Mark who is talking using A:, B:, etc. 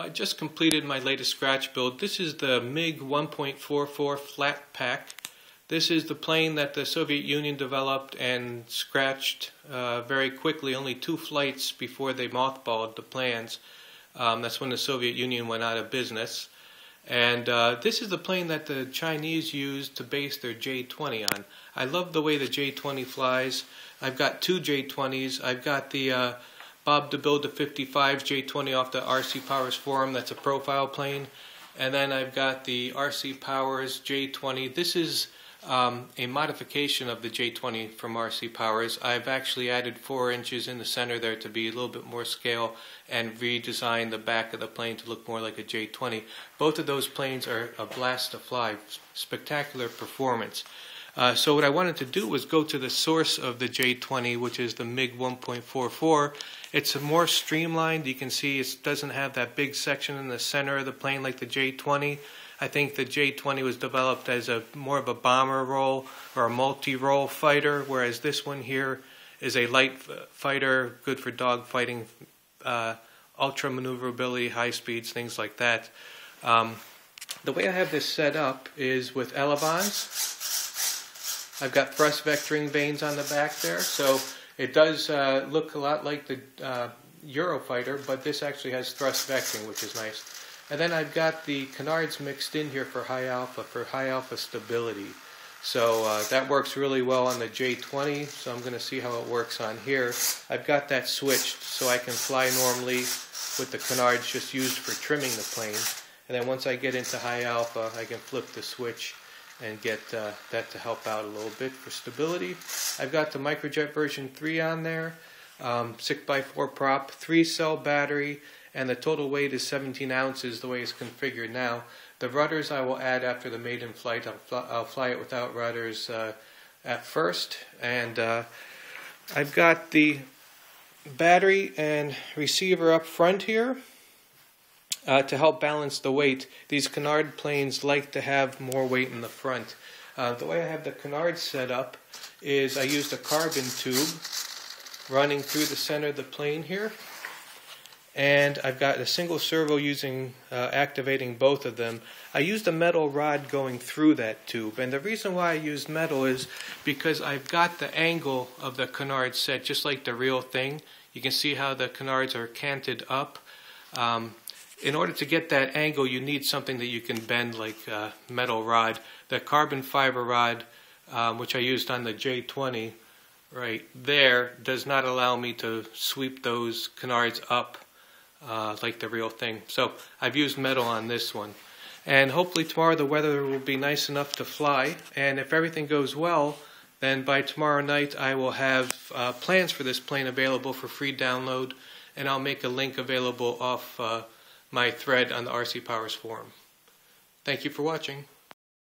A: I just completed my latest scratch build. This is the MIG 1.44 Flatpack. This is the plane that the Soviet Union developed and scratched very quickly, only 2 flights before they mothballed the plans. That's when the Soviet Union went out of business. And this is the plane that the Chinese used to base their J-20 on. I love the way the J-20 flies. I've got 2 J-20s. I've got the Bob to Build the 55 J-20 off the RCPowers forum. That's a profile plane. And then I've got the rcpowers J-20. This is a modification of the J-20 from rcpowers. I've actually added 4 inches in the center there to be a little bit more scale and redesigned the back of the plane to look more like a J-20. Both of those planes are a blast to fly. Spectacular performance. So what I wanted to do was go to the source of the J-20, which is the MiG 1.44. It's more streamlined. You can see it doesn't have that big section in the center of the plane like the J-20. I think the J-20 was developed as more of a bomber role or a multi-role fighter, whereas this one here is a light fighter, good for dog fighting, ultra maneuverability, high speeds, things like that. The way I have this set up is with elevons. I've got thrust vectoring vanes on the back there, so it does look a lot like the Eurofighter, but this actually has thrust vectoring, which is nice. And then I've got the canards mixed in here for high alpha stability. So that works really well on the J-20, so I'm going to see how it works on here. I've got that switched so I can fly normally with the canards just used for trimming the plane. And then once I get into high alpha, I can flip the switch and get that to help out a little bit for stability. I've got the Microjet version 3 on there, 6x4 prop, 3-cell battery, and the total weight is 17 ounces the way it's configured now. The rudders I will add after the maiden flight. I'll fly it without rudders at first. And I've got the battery and receiver up front here to help balance the weight. These canard planes like to have more weight in the front. The way I have the canards set up is I used a carbon tube running through the center of the plane here. And I've got a single servo activating both of them. I used a metal rod going through that tube, and the reason why I used metal is because I've got the angle of the canard set just like the real thing. You can see how the canards are canted up. In order to get that angle, you need something that you can bend like a metal rod. The carbon fiber rod, which I used on the J-20 right there, does not allow me to sweep those canards up like the real thing. So I've used metal on this one. And hopefully tomorrow the weather will be nice enough to fly. And if everything goes well, then by tomorrow night I will have plans for this plane available for free download. And I'll make a link available off my thread on the RC Powers forum. Thank you for watching.